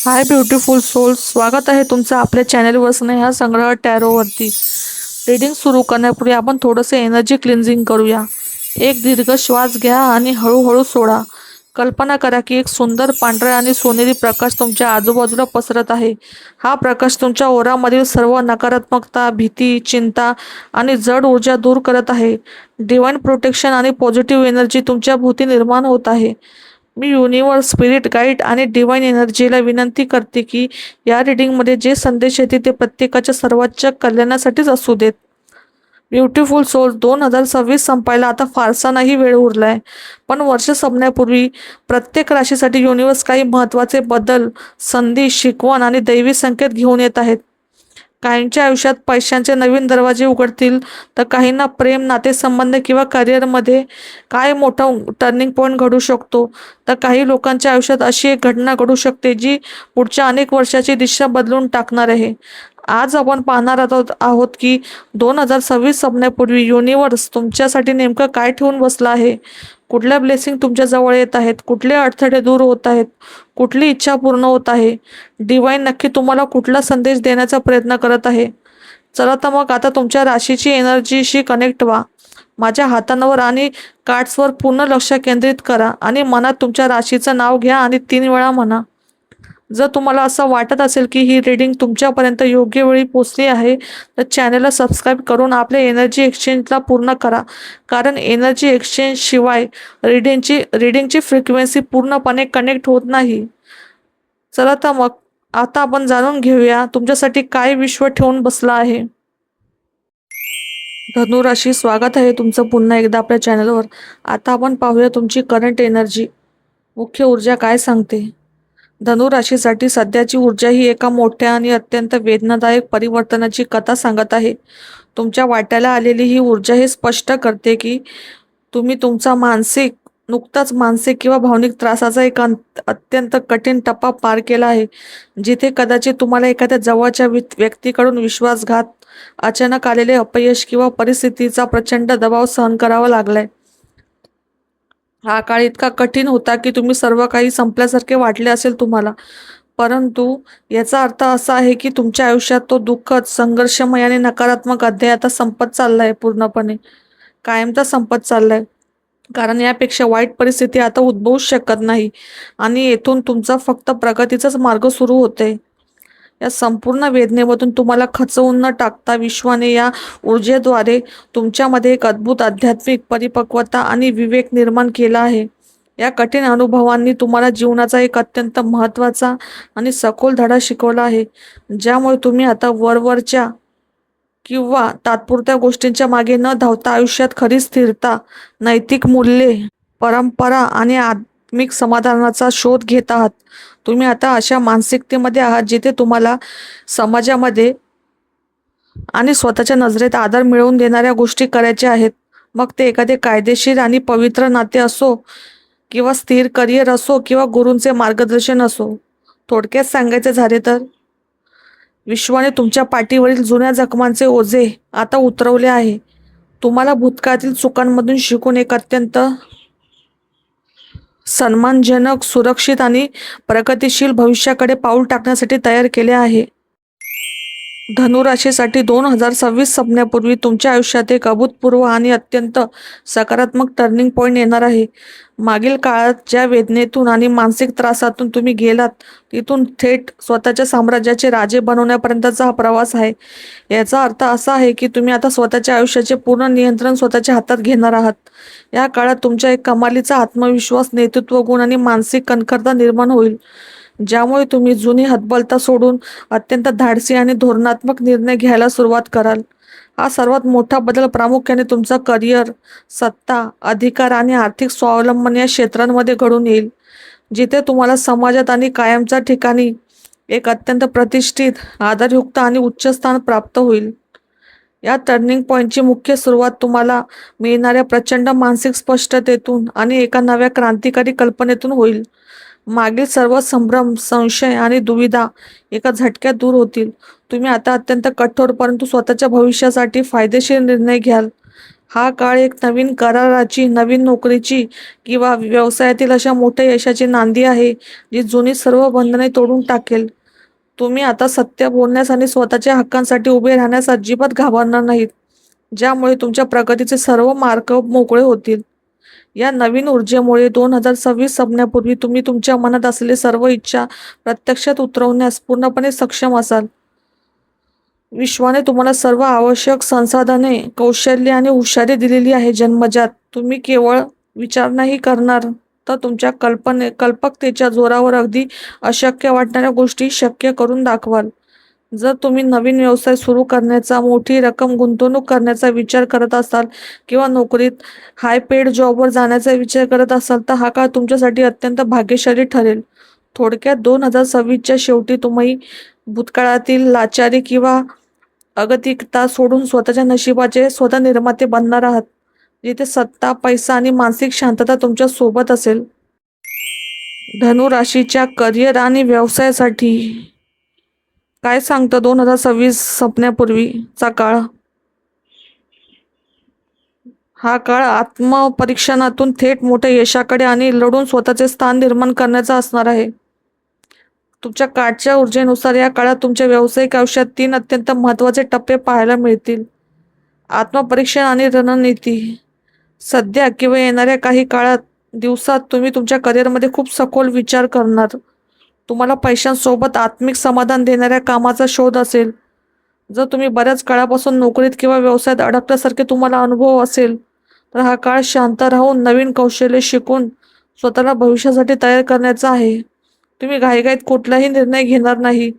हाय beautiful soul, स्वागत आहे तुमचं आपल्या चॅनलवर स्नेहा संग्रह टॅरोवरती. रीडिंग सुरू करण्यापूर्वी आपण थोडंसं एनर्जी क्लिन्झिंग करूया. एक दीर्घ श्वास घ्या आणि हळूहळू सोडा. कल्पना करा की एक सुंदर पांढरा आणि सोनेरी प्रकाश तुमच्या आजूबाजूला पसरत आहे. हा प्रकाश तुमच्या ओरामधील सर्व नकारात्मकता, भीती, चिंता आणि जड ऊर्जा दूर करत आहे. डिवाइन प्रोटेक्शन आणि पॉझिटिव्ह एनर्जी तुमच्या भोवती निर्माण होत आहे. मी युनिव्हर्स, स्पिरिट गाईड आणि डिवाइन एनर्जीला विनंती करते की या रीडिंगमध्ये जे संदेश येतील ते प्रत्येकाच्या सर्वोच्च कल्याणासाठीच असू देत. ब्युटिफुल सोल, 2026 संपायला आता फारसा नाही वेळ उरलाय, पण वर्ष संपण्यापूर्वी प्रत्येक राशीसाठी युनिव्हर्स काही महत्त्वाचे बदल, संधी, शिकवण आणि दैवी संकेत घेऊन येत आहेत. काहींच्या आयुष्यात पैशांचे नवीन दरवाजे उघडतील, तर काहींना प्रेम, नातेसंबंध किंवा करिअरमध्ये काय मोठा टर्निंग पॉईंट घडू शकतो. तर काही लोकांच्या आयुष्यात अशी एक घटना घडू शकते जी पुढच्या अनेक वर्षाची दिशा बदलून टाकणार आहे. आज आपण पाहणार आहोत की 2026 संपण्यापूर्वी युनिव्हर्स तुमच्यासाठी नेमकं काय ठेवून बसलं आहे. कुठल्या ब्लेसिंग तुमच्या जवळ येत आहेत, कुठले अडथळे दूर होत आहेत, कुठली इच्छा पूर्ण होत आहे. डिवाइन नक्की तुम्हाला कुठला संदेश देण्याचा प्रयत्न करत आहे. चला तर मग आता तुमच्या राशीची एनर्जीशी कनेक्ट व्हा. माझ्या हातांवर आणि कार्ड्सवर पूर्ण लक्ष केंद्रित करा आणि मनात तुमच्या राशीचं नाव घ्या आणि 3 वेळा म्हणा. जर तुम्हाला असं वाटत असेल की ही रीडिंग तुमच्यापर्यंत योग्य वेळी पोचली आहे, तर चॅनलला सबस्क्राईब करून आपल्या एनर्जी एक्सचेंजला पूर्ण करा. कारण एनर्जी एक्सचेंज शिवाय रीडिंगची फ्रिक्वेन्सी पूर्णपणे कनेक्ट होत नाही. चला तर मग आता आपण जाणून घेऊया तुमच्यासाठी काय विश्व ठेवून बसला आहे. धनुराशी, स्वागत आहे तुमचं पुन्हा एकदा आपल्या चॅनलवर. आता आपण पाहूया तुमची करंट एनर्जी, मुख्य ऊर्जा काय सांगते. धनुराशीसाठी सध्याची ऊर्जा ही एका मोठ्या आणि अत्यंत वेदनादायक परिवर्तनाची कथा सांगत आहे. तुमच्या वाट्याला आलेली ही ऊर्जा हे स्पष्ट करते की तुम्ही तुमचा नुकताच मानसिक किंवा भावनिक त्रासाचा एक अत्यंत कठीण टप्पा पार केला आहे, जिथे कदाचित तुम्हाला एखाद्या जवळच्या व्यक्तीकडून विश्वासघात, अचानक आलेले अपयश किंवा परिस्थितीचा प्रचंड दबाव सहन करावा लागलाय. हा काळ इतका कठीण होता की तुम्ही सर्व काही संपल्यासारखे वाटले असेल तुम्हाला. परंतु याचा अर्थ असा आहे की तुमच्या आयुष्यात तो दुःखद, संघर्षमय आणि नकारात्मक अध्याय आता संपत चाललाय, पूर्णपणे कायमचा संपत चाललाय. कारण यापेक्षा वाईट परिस्थिती आता उद्भवूच शकत नाही आणि येथून तुमचा फक्त प्रगतीचाच मार्ग सुरू होतोय. या संपूर्ण वेदनेमधून तुम्हाला खचवून न टाकता विश्वाने या ऊर्जेद्वारे तुमच्यामध्ये एक अद्भुत आध्यात्मिक परिपक्वता आणि विवेक निर्माण केला आहे. या कठीण अनुभवांनी तुम्हाला जीवनाचा एक अत्यंत महत्त्वाचा आणि सखोल धडा शिकवला आहे, ज्यामुळे तुम्ही आता वरवरच्या किंवा तात्पुरत्या गोष्टींच्या मागे न धावता आयुष्यात खरी स्थिरता, नैतिक मूल्ये, परंपरा आणि आत्मिक समाधानाचा शोध घेत आहात. तुम्ही आता अशा मानसिकतेमध्ये आहात जिथे तुम्हाला समाजामध्ये आणि स्वतःच्या नजरेत आदर मिळवून देणाऱ्या गोष्टी करायच्या आहेत. मग ते एखादे कायदेशीर आणि पवित्र नाते असो, किंवा स्थिर करिअर असो, किंवा गुरूंचे मार्गदर्शन असो. थोडक्यात सांगायचे झाले तर विश्वाने तुमच्या पाठीवरील जुन्या जखमांचे ओझे आता उतरवले आहे. तुम्हाला भूतकाळातील चुकांमधून शिकून एक अत्यंत सन्मानजनक, सुरक्षित आणि प्रगतिशील भविष्याकडे पाऊल टाकण्यासाठी तयार केले आहे. धनुराशीसाठी 2026 संपण्यापूर्वी तुमच्या आयुष्यात एक अभूतपूर्व आणि अत्यंत सकारात्मक टर्निंग पॉईंट येणार आहे. मागील काळात ज्या वेदनेतून आणि मानसिक त्रासातून तुम्ही गेलात, तिथून थेट स्वतःच्या साम्राज्याचे राजे बनवण्यापर्यंतचा हा प्रवास आहे. याचा अर्थ असा आहे की तुम्ही आता स्वतःच्या आयुष्याचे पूर्ण नियंत्रण स्वतःच्या हातात घेणार आहात. या काळात तुमच्या एक कमालीचा आत्मविश्वास, नेतृत्व गुण आणि मानसिक कणखरता निर्माण होईल, ज्यामुळे तुम्ही जुनी हतबलता सोडून अत्यंत धाडसी आणि धोरणात्मक निर्णय घ्यायला सुरुवात कराल. हा सर्वात मोठा बदल प्रामुख्याने तुमचा करिअर, सत्ता, अधिकार आणि आर्थिक स्वावलंबन या क्षेत्रांमध्ये घडून येईल, जिथे तुम्हाला समाजात आणि कायमच्या ठिकाणी एक अत्यंत प्रतिष्ठित, आदरयुक्त आणि उच्च स्थान प्राप्त होईल. या टर्निंग पॉईंटची मुख्य सुरुवात तुम्हाला मिळणाऱ्या प्रचंड मानसिक स्पष्टतेतून आणि एका नव्या क्रांतिकारी कल्पनेतून होईल. मागील सर्व संभ्रम, संशय आणि दुविधा एका झटक्यात दूर होतील. तुम्ही आता अत्यंत कठोर परंतु स्वतःच्या भविष्यासाठी फायदेशीर निर्णय घ्याल. हा काळ एक नवीन कराराची, नवीन नोकरीची किंवा व्यवसायातील अशा मोठ्या यशाची नांदी आहे, जी जुनी सर्व बंधने तोडून टाकेल. तुम्ही आता सत्य बोलण्यास आणि स्वतःच्या हक्कांसाठी उभे राहण्यास अजिबात घाबरणार नाहीत, ज्यामुळे तुमच्या प्रगतीचे सर्व मार्ग मोकळे होतील. या नवीन ऊर्जेमुळे 2026 संपण्यापूर्वी तुम्ही तुमच्या मनात असलेली सर्व इच्छा प्रत्यक्षात उतरवण्यास पूर्णपणे सक्षम असाल. विश्वाने तुम्हाला सर्व आवश्यक संसाधने, कौशल्य आणि हुशारी दिलेली आहे जन्मजात. तुम्ही केवळ विचार नाही करणार, तर तुमच्या कल्पकतेच्या जोरावर अगदी अशक्य वाटणाऱ्या गोष्टी शक्य करून दाखवाल. जर तुम्ही नवीन व्यवसाय सुरू करण्याचा, मोठी रक्कम गुंतवणूक करण्याचा विचार करत असाल किंवा नोकरीत हाय पेड जॉबवर जाण्याचा विचार करत असाल, तर हा काळ तुमच्यासाठी अत्यंत भाग्यशाली ठरेल. थोडक्यात 2026च्या शेवटी तुम्ही भूतकाळातील लाचारी किंवा अगतिकता सोडून स्वतःच्या नशिबाचे स्वतः निर्माते बनणार आहात, जिथे सत्ता, पैसा आणि मानसिक शांतता तुमच्या सोबत असेल. धनु राशीच्या करिअर आणि व्यवसायासाठी काय सांगतं 2026 संपण्यापूर्वीचा काळ? हा काळ आत्मपरीक्षणातून थेट मोठ्या यशाकडे आणि लढून स्वतःचे स्थान निर्माण करण्याचा असणार आहे. तुमच्या काळच्या ऊर्जेनुसार या काळात तुमच्या व्यावसायिक आयुष्यात 3 अत्यंत महत्त्वाचे टप्पे पाहायला मिळतील. आत्मपरीक्षण आणि रणनीती. सध्या किंवा येणाऱ्या काही दिवसात तुम्ही तुमच्या करिअरमध्ये खूप सखोल विचार करणार. तुम्हाला पैशांसोबत आत्मिक समाधान देणाऱ्या कामाचा शोध असेल. जर तुम्ही बऱ्याच काळापासून नोकरीत किंवा व्यवसायात अडकल्यासारखे तुम्हाला अनुभव असेल, तर हा काळ शांत राहून नवीन कौशल्य शिकून स्वतःला भविष्यासाठी तयार करण्याचा आहे. तुम्ही घाईघाईत कुठलाही निर्णय घेणार नाही,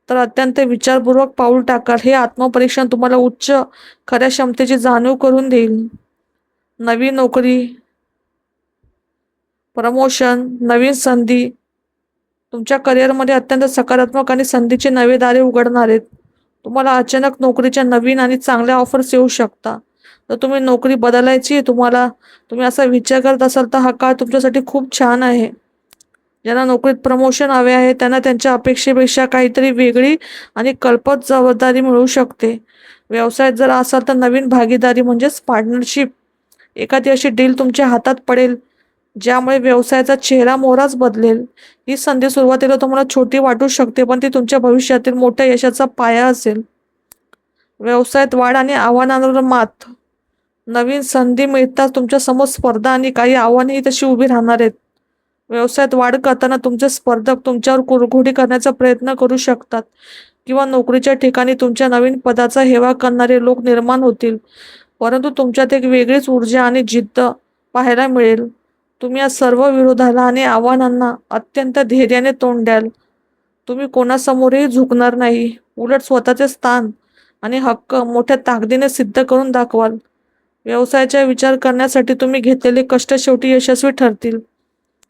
तर अत्यंत विचारपूर्वक पाऊल टाकाल. हे आत्मपरीक्षण तुम्हाला उच्च खऱ्या क्षमतेची जाणीव करून देईल. नवी नोकरी, प्रमोशन, नवीन संधी तुमच्या करिअरमध्ये अत्यंत सकारात्मक आणि संधीचे नवे दारे उघडणार आहेत. तुम्हाला अचानक नोकरीच्या नवीन आणि चांगल्या ऑफर्स येऊ शकता. जर तुम्ही नोकरी बदलायची आहे तुम्ही असा विचार करत असाल, तर हा काळ तुमच्यासाठी खूप छान आहे. ज्यांना नोकरीत प्रमोशन हवे आहे त्यांना त्यांच्या अपेक्षेपेक्षा काहीतरी वेगळी आणि कल्पक जबाबदारी मिळू शकते. व्यवसायात जर असाल तर नवीन भागीदारी म्हणजेच पार्टनरशिप, एखादी अशी डील तुमच्या हातात पडेल ज्यामुळे व्यवसायाचा चेहरा मोहराच बदलेल. ही संधी सुरुवातीला तुम्हाला छोटी वाटू शकते, पण ती तुमच्या भविष्यातील मोठ्या यशाचा पाया असेल. व्यवसायात वाढ आणि आव्हानांवर मात. नवीन संधी मिळताच तुमच्या समोर स्पर्धा आणि काही आव्हानेही तशी उभी राहणार आहेत. व्यवसायात वाढ करताना तुमचे स्पर्धक तुमच्यावर कुरघोडी करण्याचा प्रयत्न करू शकतात किंवा नोकरीच्या ठिकाणी तुमच्या नवीन पदाचा हेवा करणारे लोक निर्माण होतील. परंतु तुमच्यात एक वेगळीच ऊर्जा आणि जिद्द पाहायला मिळेल. तुम्ही या सर्व विरोधाला आणि आव्हानांना अत्यंत धैर्याने तोंड द्याल. तुम्ही कोणासमोरही झुकणार नाही, उलट स्वतःचे स्थान आणि हक्क मोठ्या ताकदीने सिद्ध करून दाखवाल. व्यवसायाचा विचार करण्यासाठी तुम्ही घेतलेले कष्ट शेवटी यशस्वी ठरतील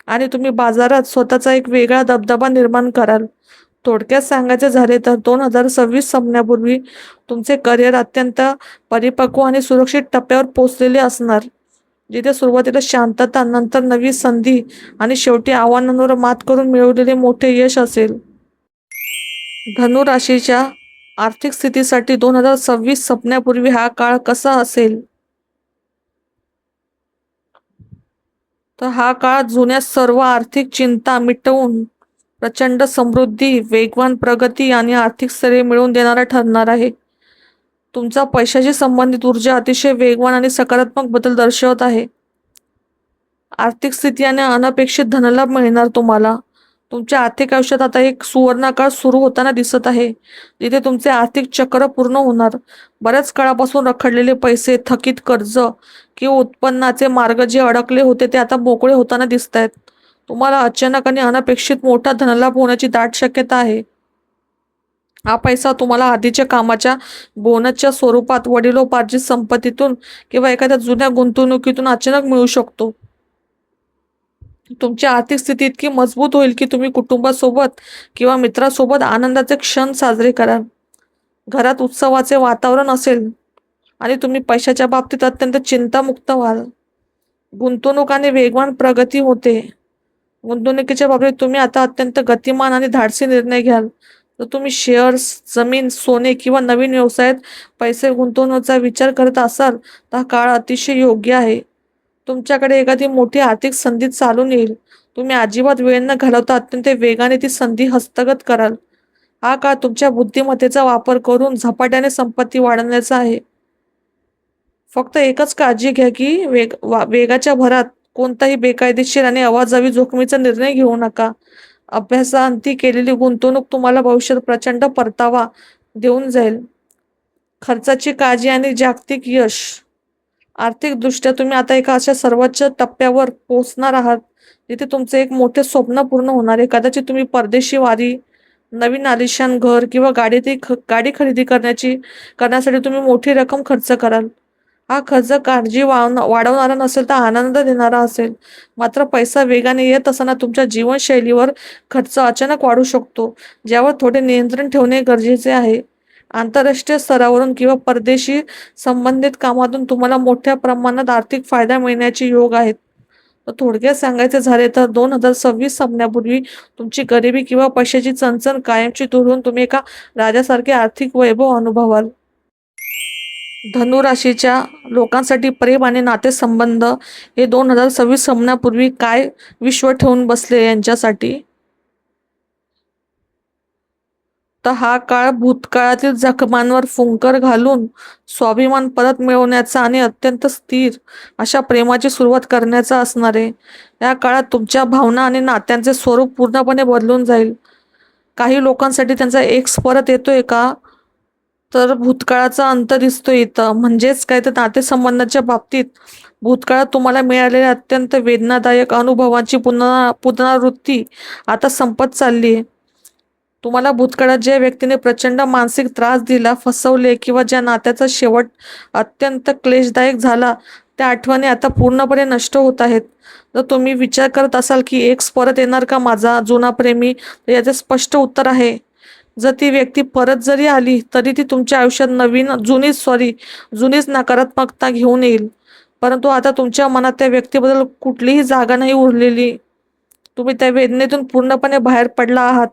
आणि तुम्ही बाजारात स्वतःचा एक वेगळा दबदबा निर्माण कराल. थोडक्यात सांगायचे झाले तर 2026 संपण्यापूर्वी तुमचे करिअर अत्यंत परिपक्व आणि सुरक्षित टप्प्यावर पोहोचलेले असणार, जिथे सुरुवातीला शांतता, नंतर नवी संधी आणि शेवटी आव्हानांवर मात करून मिळवलेले मोठे यश असेल. धनु राशीच्या आर्थिक स्थितीसाठी 2026 संपण्यापूर्वी हा काळ कसा असेल? तर हा काळ जुन्या सर्व आर्थिक चिंता मिटवून प्रचंड समृद्धी, वेगवान प्रगती आणि आर्थिक स्थैर्य मिळवून देणारा ठरणार आहे. तुमचा पैशाशी संबंधित ऊर्जा अतिशय वेगवान आणि सकारात्मक बदल दर्शवत आहे. आर्थिक स्थिती आणि अनपेक्षित धनलाभ मिळणार तुम्हाला. तुमच्या आर्थिक आयुष्यात आता एक सुवर्णकाळ सुरू होताना दिसत आहे, जिथे तुमचे आर्थिक चक्र पूर्ण होणार. बऱ्याच काळापासून रखडलेले पैसे, थकीत कर्ज किंवा उत्पन्नाचे मार्ग जे अडकले होते ते आता मोकळे होताना दिसत आहेत. तुम्हाला अचानक आणि अनपेक्षित मोठा धनलाभ होण्याची दाट शक्यता आहे. हा पैसा तुम्हाला आधीच्या कामाच्या बोनसच्या स्वरूपात, वडिलोपार्जित संपत्तीतून किंवा एखाद्या जुन्या गुंतवणुकीतून अचानक मिळू शकतो. तुमची आर्थिक स्थिती इतकी मजबूत होईल की तुम्ही कुटुंबासोबत किंवा मित्रासोबत आनंदाचे क्षण साजरे कराल. घरात उत्सवाचे वातावरण असेल आणि तुम्ही पैशाच्या बाबतीत अत्यंत चिंतामुक्त व्हाल. गुंतवणूक आणि वेगवान प्रगती होते. गुंतवणुकीच्या बाबतीत तुम्ही आता अत्यंत गतिमान आणि धाडसी निर्णय घ्याल. जर तुम्ही शेअर्स, जमीन, सोने किंवा नवीन व्यवसायात पैसे गुंतवण्याचा विचार करत असाल तर हा काळ अतिशय योग्य आहे. तुमच्याकडे एखादी मोठी आर्थिक संधी चालून येईल. तुम्ही अजिबात वेळ न घालवता अत्यंत वेगाने ती संधी हस्तगत कराल. हा काळ तुमच्या बुद्धिमत्तेचा वापर करून झपाट्याने संपत्ती वाढवण्याचा आहे. फक्त एकच काळजी घ्या की वेगाच्या भरात कोणताही बेकायदेशीर आणि अवाजवी जोखमीचा निर्णय घेऊ नका. अभ्यासाअंती केलेली गुंतवणूक तुम्हाला भविष्यात प्रचंड परतावा देऊन जाईल. खर्चाची काळजी आणि जागतिक यश. आर्थिकदृष्ट्या तुम्ही आता एका अशा सर्वोच्च टप्प्यावर पोहोचणार आहात जिथे तुमचे एक मोठे स्वप्न पूर्ण होणार आहे. कदाचित तुम्ही परदेशी वारी, नवीन आलिशान घर किंवा गाडी खरेदी करण्यासाठी तुम्ही मोठी रक्कम खर्च कराल. हा खर्च काळजी वाढवणारा नसेल तर आनंद देणारा असेल. मात्र पैसा वेगाने येत असताना तुमच्या जीवनशैलीवर खर्च अचानक वाढू शकतो, ज्यावर थोडे नियंत्रण ठेवणे गरजेचे आहे. आंतरराष्ट्रीय स्तरावरून किंवा परदेशी संबंधित कामातून तुम्हाला मोठ्या प्रमाणात आर्थिक फायदा मिळण्याचे योग आहेत. तर थोडक्यात सांगायचे झाले तर 2026 संपण्यापूर्वी तुमची गरिबी किंवा पैशाची चणचण कायमची दूर होऊन तुम्ही एका राजासारखे आर्थिक वैभव अनुभवाल. धनुराशीच्या लोकांसाठी प्रेम आणि नातेसंबंध हे 2026 संपण्यापूर्वी काय विश्व ठेवून बसले यांच्यासाठी. तर हा काळ भूतकाळातील जखमांवर फुंकर घालून स्वाभिमान परत मिळवण्याचा आणि अत्यंत स्थिर अशा प्रेमाची सुरुवात करण्याचा असणार आहे. या काळात तुमच्या भावना आणि नात्यांचे स्वरूप पूर्णपणे बदलून जाईल. काही लोकांसाठी त्यांचा एक्स परत येतोय का, तर भूतकाळाचा अंत दिसतोय इथं. म्हणजेच काय तर नातेसंबंधाच्या बाबतीत भूतकाळात तुम्हाला मिळालेल्या अत्यंत वेदनादायक अनुभवांची पुनरावृत्ती आता संपत चालली आहे. तुम्हाला भूतकाळात ज्या व्यक्तीने प्रचंड मानसिक त्रास दिला, फसवले किंवा ज्या नात्याचा शेवट अत्यंत क्लेशदायक झाला, त्या आठवणी आता पूर्णपणे नष्ट होत आहेत. जर तुम्ही विचार करत असाल की एक्स परत येणार का माझा जुना प्रेमी, तर याचे स्पष्ट उत्तर आहे, जर ती व्यक्ती परत जरी आली तरी ती तुमच्या आयुष्यात जुनीच नकारात्मकता घेऊन येईल. परंतु आता तुमच्या मनात त्या व्यक्तीबद्दल कुठलीही जागा नाही उरलेली. तुम्ही त्या वेदनेतून पूर्णपणे बाहेर पडला आहात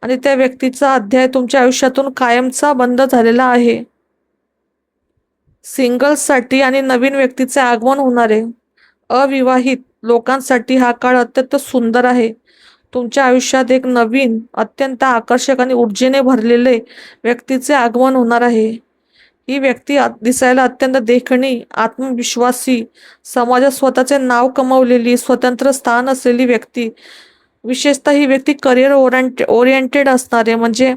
आणि त्या व्यक्तीचा अध्याय तुमच्या आयुष्यातून कायमचा बंद झालेला आहे. सिंगल्ससाठी आणि नवीन व्यक्तीचे आगमन होणार आहे. अविवाहित लोकांसाठी हा काळ अत्यंत सुंदर आहे. तुमच्या आयुष्यात एक नवीन, अत्यंत आकर्षक आणि ऊर्जेने भरलेले व्यक्तीचे आगमन होणार आहे. ही व्यक्ती दिसायला अत्यंत देखणी, आत्मविश्वासी, समाजात स्वतःचे नाव कमावलेली, स्वतंत्र स्थान असलेली व्यक्ती. विशेषतः ही व्यक्ती करिअर ओरिएंटेड असणार आहे. म्हणजे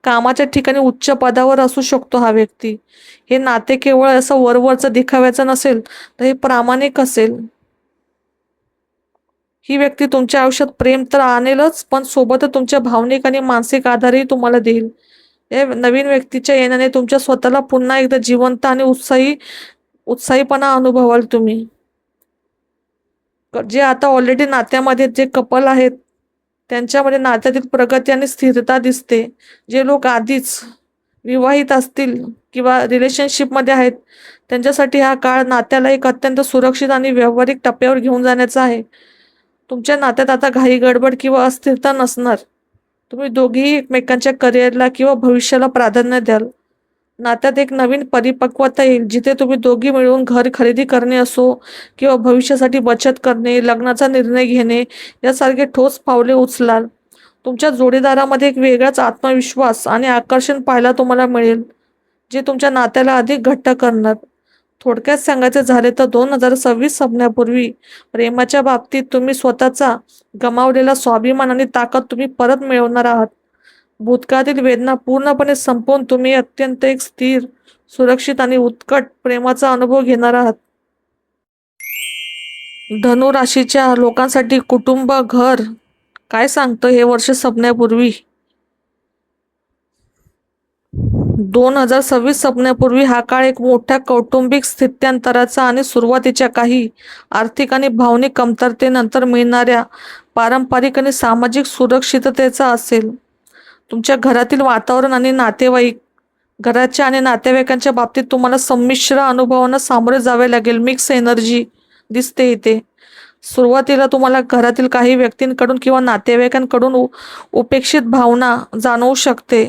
कामाच्या ठिकाणी उच्च पदावर असू शकतो हा व्यक्ती. हे नाते केवळ असं वरवरचं दिखाव्याचं नसेल, तर हे प्रामाणिक असेल. ही व्यक्ती तुमच्या आयुष्यात प्रेम तर आणेलच, पण सोबतच तुमच्या भावनिक आणि मानसिक आधारही तुम्हाला देईल. या नवीन व्यक्तीच्या येण्याने तुमच्या स्वतःला पुन्हा एकदा जिवंत आणि उत्साहीपणा अनुभवाल तुम्ही. जे आता ऑलरेडी नात्यामध्ये जे कपल आहेत त्यांच्यामध्ये नात्यातील प्रगती आणि स्थिरता दिसते. जे लोक आधीच विवाहित असतील किंवा रिलेशनशिपमध्ये आहेत त्यांच्यासाठी हा काळ नात्याला एक अत्यंत सुरक्षित आणि व्यावहारिक टप्प्यावर घेऊन जाण्याचा आहे. तुमच्या नात्यात आता घाई गडबड किंवा अस्थिरता नसणार. तुम्ही दोघेही एकमेकांच्या करिअरला किंवा भविष्याला प्राधान्य द्याल. नात्यात एक नवीन परिपक्वता येईल, जिथे तुम्ही दोघी मिळून घर खरेदी करणे असो किंवा भविष्यासाठी बचत करणे, लग्नाचा निर्णय घेणे यासारखे ठोस पावले उचलाल. तुमच्या जोडीदारामध्ये एक वेगळाच आत्मविश्वास आणि आकर्षण पाहायला तुम्हाला मिळेल, जे तुमच्या नात्याला अधिक घट्ट करणार. थोडक्यात सांगायचे झाले तर 2026 संपण्यापूर्वी प्रेमाच्या बाबतीत तुम्ही स्वतःचा गमावलेला स्वाभिमान आणि ताकद तुम्ही परत मिळवणार आहात. भूतकाळातील वेदना पूर्णपणे संपवून तुम्ही अत्यंत एक स्थिर, सुरक्षित आणि उत्कट प्रेमाचा अनुभव घेणार आहात. धनु राशीच्या लोकांसाठी कुटुंब, घर काय सांगतं हे वर्ष संपण्यापूर्वी. 2026 संपण्यापूर्वी हा काळ एक मोठ्या कौटुंबिक स्थित्यंतराचा आणि सुरुवातीच्या काही आर्थिक आणि भावनिक कमतरतेनंतर मिळणाऱ्या पारंपरिक आणि सामाजिक सुरक्षिततेचा असेल. तुमच्या घरातील वातावरण आणि घराच्या आणि नातेवाईकांच्या बाबतीत तुम्हाला संमिश्र अनुभवांना सामोरे जावे लागेल. मिक्स एनर्जी दिसते इथे. सुरुवातीला तुम्हाला घरातील काही व्यक्तींकडून किंवा नातेवाईकांकडून उपेक्षित भावना जाणवू शकते.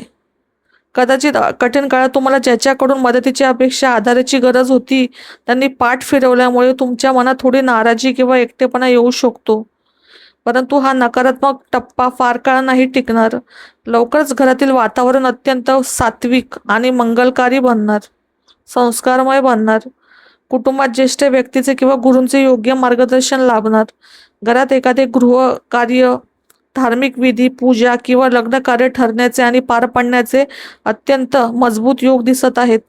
कदाचित कठीण काळात तुम्हाला ज्याच्याकडून मदतीची अपेक्षा, आधाराची गरज होती, त्यांनी पाठ फिरवल्यामुळे तुमच्या मनात थोडी नाराजी किंवा एकटेपणा येऊ शकतो. परंतु हा नकारात्मक टप्पा फार काळ नाही टिकणार. लवकरच घरातील वातावरण अत्यंत सात्विक आणि मंगलकारी बनणार, संस्कारमय बनणार. कुटुंबात ज्येष्ठ व्यक्तीचे किंवा गुरूंचे योग्य मार्गदर्शन लाभणार. घरात एखादे गृह कार्य, धार्मिक विधी, पूजा किंवा लग्न कार्य ठरण्याचे आणि पार पडण्याचे अत्यंत मजबूत योग दिसत आहेत.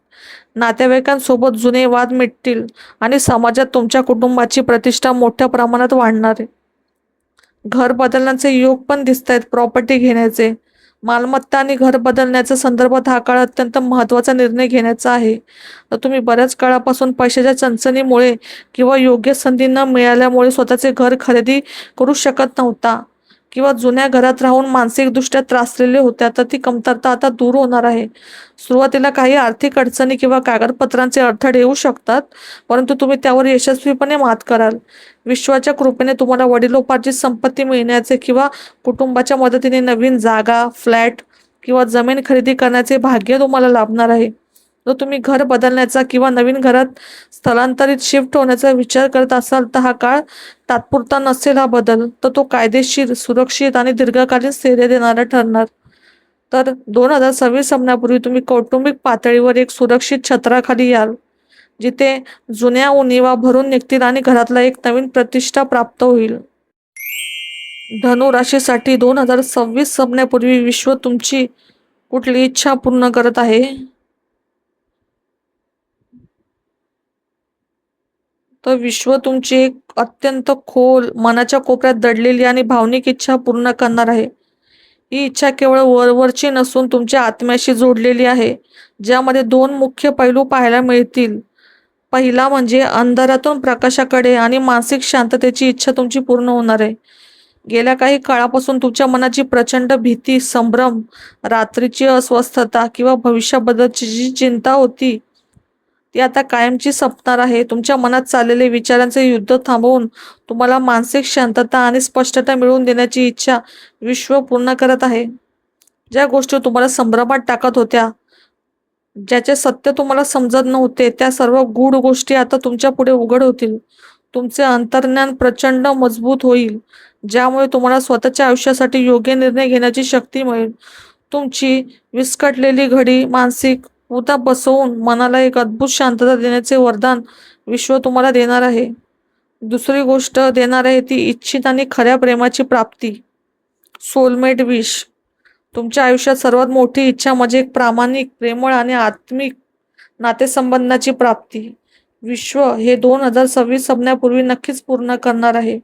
नातेवाईकांसोबत जुने वाद मिटतील आणि समाजात तुमच्या कुटुंबाची प्रतिष्ठा मोठ्या प्रमाणात वाढणार आहे. घर बदलण्याचे योग पण दिसत आहेत, प्रॉपर्टी घेण्याचे. मालमत्ता आणि घर बदलण्याच्या संदर्भात हा काळ अत्यंत महत्त्वाचा निर्णय घेण्याचा आहे. तर तुम्ही बऱ्याच काळापासून पैशाच्या चणचणीमुळे किंवा योग्य संधी न मिळाल्यामुळे स्वतःचे घर खरेदी करू शकत नव्हता किंवा जुन्या घरात राहून मानसिकदृष्ट्या त्रासलेले होत्या, तर ती कमतरता आता दूर होणार आहे. सुरुवातीला काही आर्थिक अडचणी किंवा कागदपत्रांचे अडथळे येऊ शकतात, परंतु तुम्ही त्यावर यशस्वीपणे मात कराल. विश्वाच्या कृपेने तुम्हाला वडिलोपार्जित संपत्ती मिळण्याचे किंवा कुटुंबाच्या मदतीने नवीन जागा, फ्लॅट किंवा जमीन खरेदी करण्याचे भाग्य तुम्हाला लाभणार आहे. जर तुम्ही घर बदलण्याचा किंवा नवीन घरात स्थलांतरित शिफ्ट होण्याचा विचार करत असाल, तर हा काळ तात्पुरता नसेल. हा बदल तर तो कायदेशीर, सुरक्षित आणि दीर्घकालीन स्थैर्य देणारा ठरणार. तर 2026 संपण्यापूर्वी तुम्ही कौटुंबिक पातळीवर एक सुरक्षित छत्राखाली याल, जिथे जुन्या उणिवा भरून निघतील आणि घरातला एक नवीन प्रतिष्ठा प्राप्त होईल. धनु राशीसाठी 2026 संपण्यापूर्वी विश्व तुमची कुठली इच्छा पूर्ण करत आहे? तर विश्व तुमची एक अत्यंत खोल मनाच्या कोपऱ्यात दडलेली आणि भावनिक इच्छा पूर्ण करणार आहे. ही इच्छा केवळ वरवरची नसून तुमच्या आत्म्याशी जोडलेली आहे, ज्यामध्ये दोन मुख्य पैलू पाहायला मिळतील. पहिला म्हणजे अंधारातून प्रकाशाकडे आणि मानसिक शांततेची इच्छा तुमची पूर्ण होणार आहे. गेल्या काही काळापासून तुमच्या मनाची प्रचंड भीती, संभ्रम, रात्रीची अस्वस्थता किंवा भविष्याबद्दलची जी चिंता होती, ती आता कायमची संपणार आहे. तुमच्या मनात चाललेले विचारांचे युद्ध थांबवून तुम्हाला मानसिक शांतता आणि स्पष्टता मिळवून देण्याची इच्छा विश्व पूर्ण करत आहे. ज्या गोष्टी तुम्हाला संभ्रमात टाकत होत्या, ज्याचे सत्य तुम्हाला समजत नव्हते, त्या सर्व गूढ गोष्टी आता तुमच्या पुढे उघड होतील. तुमचे अंतर्ज्ञान प्रचंड मजबूत होईल, ज्यामुळे तुम्हाला स्वतःच्या आयुष्यासाठी योग्य निर्णय घेण्याची शक्ती मिळेल. तुमची विस्कटलेली घडी मानसिक पुन्हा बसवून मनाला एक अद्भुत शांतता देण्याचे वरदान विश्व तुम्हाला देणार आहे. दुसरी गोष्ट देणार आहे ती इच्छित आणि खऱ्या प्रेमाची प्राप्ती, सोलमेट विश. तुमच्या आयुष्यात सर्वात मोठी इच्छा म्हणजे एक प्रामाणिक, प्रेमळ आणि आत्मिक नातेसंबंधाची प्राप्ती. विश्व हे 2026 संपण्यापूर्वी नक्कीच पूर्ण करणार आहे.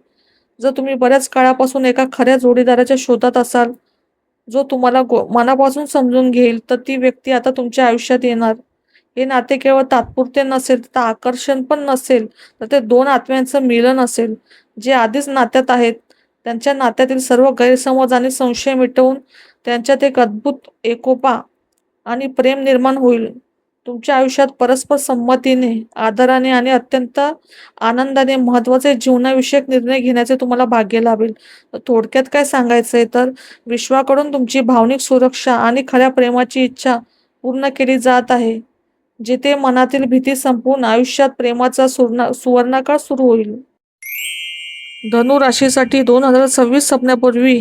जर तुम्ही बऱ्याच काळापासून एका खऱ्या जोडीदाराच्या शोधात असाल, जो तुम्हाला मनापासून समजून घेईल, तर ती व्यक्ती आता तुमच्या आयुष्यात येणार. हे नाते केवळ तात्पुरते नसेल, तर आकर्षण पण नसेल, तर ते दोन आत्म्यांचं मिलन असेल, जे आधीच नात्यात आहेत. त्यांच्या नात्यातील सर्व गैरसमज आणि संशय मिटवून त्यांच्यात एक अद्भुत एकोपा आणि प्रेम निर्माण होईल. तुमच्या आयुष्यात परस्पर संमतीने, आदराने आणि अत्यंत आनंदाने महत्त्वाचे जीवनाविषयक निर्णय घेण्याचे तुम्हाला भाग्य लाभेल. थोडक्यात काय सांगायचं आहे, तर विश्वाकडून तुमची भावनिक सुरक्षा आणि खऱ्या प्रेमाची इच्छा पूर्ण केली जात आहे, जिथे मनातील भीती संपवून आयुष्यात प्रेमाचा सुवर्णकाळ सुरू होईल. धनु राशीसाठी 2026 संपण्यापूर्वी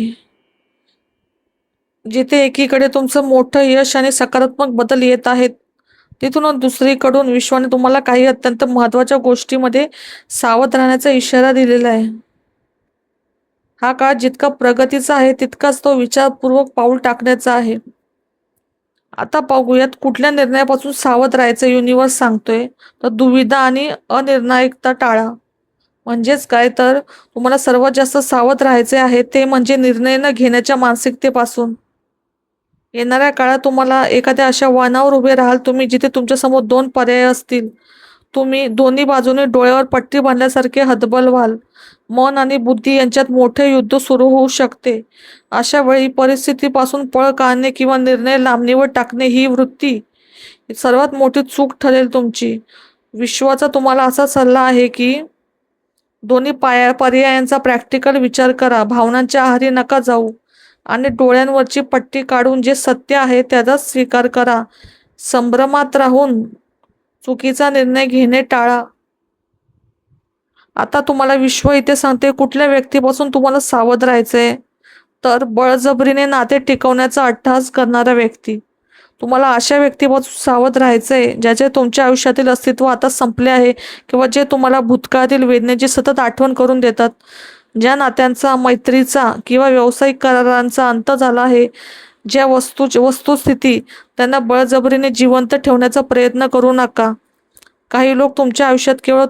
जिथे एकीकडे तुमचं मोठं यश आणि सकारात्मक बदल येत आहेत, तिथूनच दुसरीकडून विश्वाने तुम्हाला काही अत्यंत महत्त्वाच्या गोष्टीमध्ये सावध राहण्याचा इशारा दिलेला आहे. हा काळ जितका प्रगतीचा आहे, तितकाच तो विचारपूर्वक पाऊल टाकण्याचा आहे. आता पाहूयात कुठल्या निर्णयापासून सावध राहायचं युनिवर्स सांगतोय. तर दुविधा आणि अनिर्णायकता टाळा. म्हणजेच काय, तर तुम्हाला सर्वात जास्त सावध राहायचे आहे ते म्हणजे निर्णय न घेण्याच्या मानसिकतेपासून. येणाऱ्या काळात तुम्हाला एखाद्या अशा वळणावर उभे राहाल तुम्ही, जिथे तुमच्यासमोर दोन पर्याय असतील. तुम्ही दोन्ही बाजूने डोळ्यावर पट्टी बांधल्यासारखे हतबल व्हाल. मन आणि बुद्धी यांच्यात मोठे युद्ध सुरू होऊ शकते. अशा वेळी परिस्थितीपासून पळ काढणे किंवा निर्णय लांबणीवर टाकणे ही वृत्ती सर्वात मोठी चूक ठरेल तुमची. विश्वाचा तुम्हाला असा सल्ला आहे की दोन्ही पर्यायांचा प्रॅक्टिकल विचार करा. भावनांच्या आहारी नका जाऊ आणि डोळ्यांवरची पट्टी काढून जे सत्य आहे त्याचाच स्वीकार करा. संभ्रमात राहून चुकीचा निर्णय घेणे टाळा. आता तुम्हाला विश्व इथे सांगते कुठल्या व्यक्तीपासून तुम्हाला सावध राहायचंय. तर बळजबरीने नाते टिकवण्याचा अट्टहास करणारा व्यक्ती. तुम्हाला अशा व्यक्तीपासून सावध राहायचंय ज्याचे तुमच्या आयुष्यातील अस्तित्व आता संपले आहे किंवा जे तुम्हाला भूतकाळातील वेदनेची सतत आठवण करून देतात. ज्या नात्यांचा, मैत्रीचा किंवा व्यावसायिक करारांचा अंत झाला आहे, ज्या वस्तुस्थिती त्यांना बळजबरीने जिवंत ठेवण्याचा प्रयत्न करू नका. काही लोक तुमच्या आयुष्यात केवळ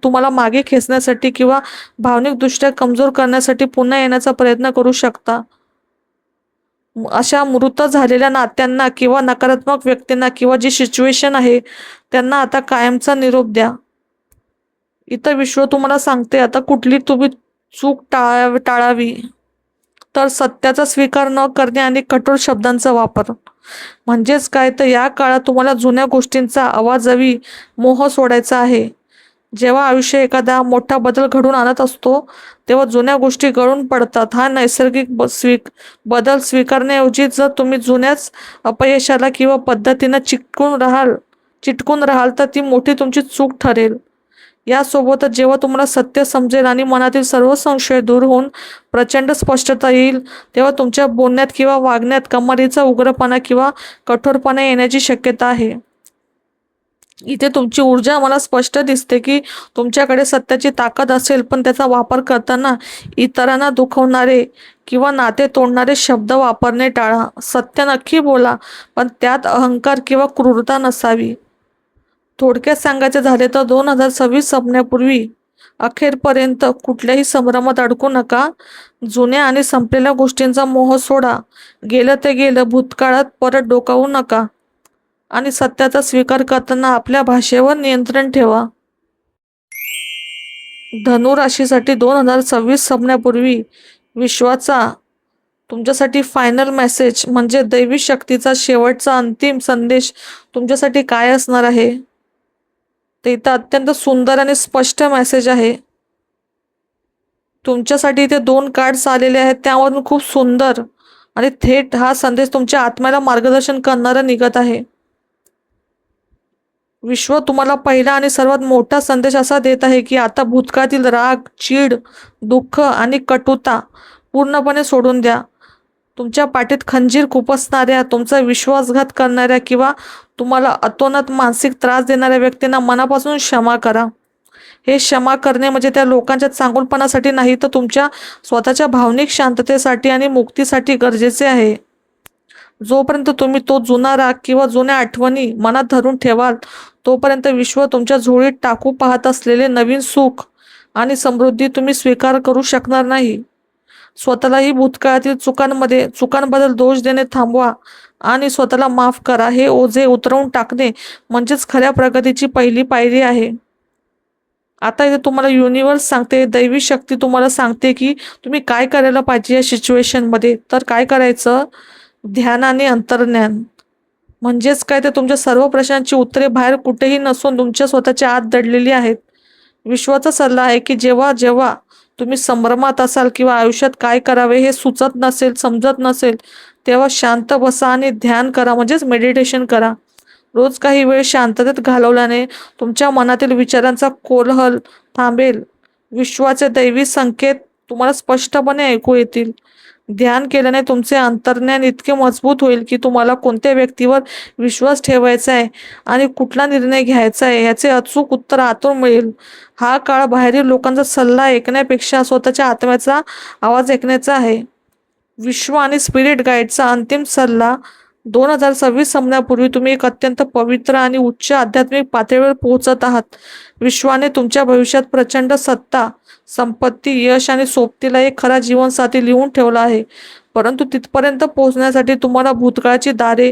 तुम्हाला मागे खेचण्यासाठी किंवा भावनिकदृष्ट्या कमजोर करण्यासाठी पुन्हा येण्याचा प्रयत्न करू शकता. अशा मृत झालेल्या नात्यांना किंवा नकारात्मक व्यक्तींना किंवा जी सिच्युएशन आहे त्यांना आता कायमचा निरोप द्या. इथं विश्व तुम्हाला सांगते आता कुठली तुम्ही चूक टाळावी. तर सत्याचा स्वीकार न करणे आणि कठोर शब्दांचा वापर. म्हणजेच काय, तर या काळात तुम्हाला जुन्या गोष्टींचा आवाजावी मोह सोडायचा आहे. जेव्हा आयुष्य एखादा मोठा बदल घडून आणत असतो तेव्हा जुन्या गोष्टी गळून पडतात. हा नैसर्गिक बदल स्वीकारण्याऐवजी जर तुम्ही जुन्याच अपयशाला किंवा पद्धतीनं चिटकून राहाल तर ती मोठी तुमची चूक ठरेल. यासोबतच जेव्हा तुम्हाला सत्य समजेल आणि मनातील सर्व संशय दूर होऊन प्रचंड स्पष्टता येईल तेव्हा तुमच्या बोलण्यात किंवा वागण्यात कमालीचा उग्रपणा किंवा कठोरपणा येण्याची शक्यता आहे. इथे तुमची ऊर्जा मला स्पष्ट दिसते की तुमच्याकडे सत्याची ताकद असेल, पण त्याचा वापर करताना इतरांना दुखवणारे किंवा नाते तोडणारे शब्द वापरणे टाळा. सत्य नक्की बोला, पण त्यात अहंकार किंवा क्रूरता नसावी. थोडक्यात सांगायचे झाले तर 2026 संपण्यापूर्वी अखेरपर्यंत कुठल्याही संभ्रमात अडकू नका. जुन्या आणि संपलेल्या गोष्टींचा मोह सोडा. गेलं ते गेलं. भूतकाळात परत डोकावू नका आणि सत्याचा स्वीकार करताना आपल्या भाषेवर नियंत्रण ठेवा. धनु राशीसाठी 2026 संपण्यापूर्वी विश्वाचा तुमच्यासाठी फायनल मेसेज म्हणजे दैवी शक्तीचा शेवटचा अंतिम संदेश तुमच्यासाठी काय असणार आहे. ते इथं अत्यंत सुंदर आणि स्पष्ट मेसेज आहे. तुमच्यासाठी इथे 2 कार्ड्स आलेले आहेत, त्यावरून खूप सुंदर आणि थेट हा संदेश तुमच्या आत्म्याला मार्गदर्शन करणारा निघत आहे. विश्व तुम्हाला पहिला आणि सर्वात मोठा संदेश असा देत आहे की आता भूतकाळातील राग, चीड, दुःख आणि कटुता पूर्णपणे सोडून द्या. तुमच्या पाठीत खंजीर खुपसणाऱ्या, तुमचा विश्वासघात करणाऱ्या किंवा तुम्हाला अतोनात मानसिक त्रास देणाऱ्या व्यक्तींना मनापासून क्षमा करा. हे क्षमा करणे म्हणजे त्या लोकांच्या चांगुलपणासाठी नाही, तर तुमच्या स्वतःच्या भावनिक शांततेसाठी आणि मुक्तीसाठी गरजेचे आहे. जोपर्यंत तुम्ही तो जुना राग किंवा जुन्या आठवणी मनात धरून ठेवाल तोपर्यंत विश्व तुमच्या झोळीत टाकू पाहत असलेले नवीन सुख आणि समृद्धी तुम्ही स्वीकार करू शकणार नाही. स्वतःलाही भूतकाळातील चुकांबद्दल दोष देणे थांबवा आणि स्वतःला माफ करा. हे ओझे उतरवून टाकणे म्हणजेच खऱ्या प्रगतीची पहिली पायरी आहे. आता इथे तुम्हाला युनिवर्स सांगते, दैवी शक्ती तुम्हाला सांगते की तुम्ही काय करायला पाहिजे या सिच्युएशनमध्ये. तर काय करायचं, ध्यान आणि अंतर्ज्ञान. म्हणजेच काय, ते तुमच्या सर्व प्रश्नांची उत्तरे बाहेर कुठेही नसून तुमच्या स्वतःच्या आत दडलेली आहेत. विश्वाचा सल्ला आहे की जेव्हा जेव्हा तुम्ही संभ्रमात असाल किंवा आयुष्यात काय करावे हे सुचत नसेल, समजत नसेल, तेव्हा शांत बसा आणि ध्यान करा, म्हणजेच मेडिटेशन करा. रोज काही वेळ शांततेत घालवल्याने तुमच्या मनातील विचारांचा कोलाहल थांबेल. विश्वाचे दैवी संकेत तुम्हाला स्पष्टपणे ऐकू येतील. ध्यान केल्याने तुमचे अंतर्ज्ञान इतके मजबूत होईल की तुम्हाला कोणत्या व्यक्तीवर विश्वास ठेवायचा आहे आणि कुठला निर्णय घ्यायचा आहे याचे अचूक उत्तर आतून मिळेल. हा काळ बाहेरील लोकांचा सल्ला ऐकण्यापेक्षा स्वतःच्या आत्म्याचा आवाज ऐकण्याचा आहे. विश्व आणि स्पिरिट गाईडचा अंतिम सल्ला, 2026 संपण्यापूर्वी तुम्ही एक अत्यंत पवित्र आणि उच्च आध्यात्मिक पातळीवर पोहोचत आहात. विश्वाने तुमच्या भविष्यात प्रचंड सत्ता, संपत्ती, यश आणि सोबतीला एक खरा जीवनसाथी लिहून ठेवला आहे. परंतु तिथपर्यंत पोहोचण्यासाठी तुम्हाला भूतकाळाची दारे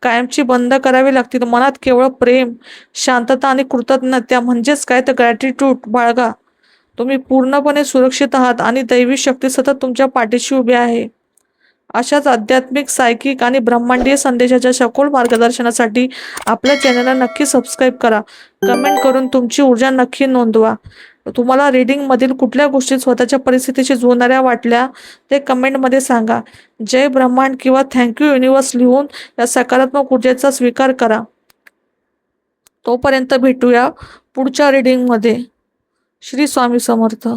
कायमची बंद करावी लागतील. मनात केवळ प्रेम, शांतता आणि कृतज्ञता म्हणजेच काय, तर ग्रॅटिट्यूड बाळगा. तुम्ही पूर्णपणे सुरक्षित आहात आणि दैवी शक्ती सतत तुमच्या पाठीशी उभी आहे. अशाच आध्यात्मिक, सायकिक आणि ब्रह्मांडीय संदेशाच्या सखोल मार्गदर्शनासाठी आपल्या चॅनलला नक्की सबस्क्राईब करा. कमेंट करून तुमची ऊर्जा नक्की नोंदवा. तुम्हाला रीडिंगमधील कुठल्या गोष्टी स्वतःच्या परिस्थितीशी जुळणाऱ्या वाटल्या ते कमेंटमध्ये सांगा. जय ब्रह्मांड किंवा थँक्यू युनिवर्स लिहून या सकारात्मक ऊर्जेचा स्वीकार करा. तोपर्यंत भेटूया पुढच्या रीडिंगमध्ये. श्री स्वामी समर्थ.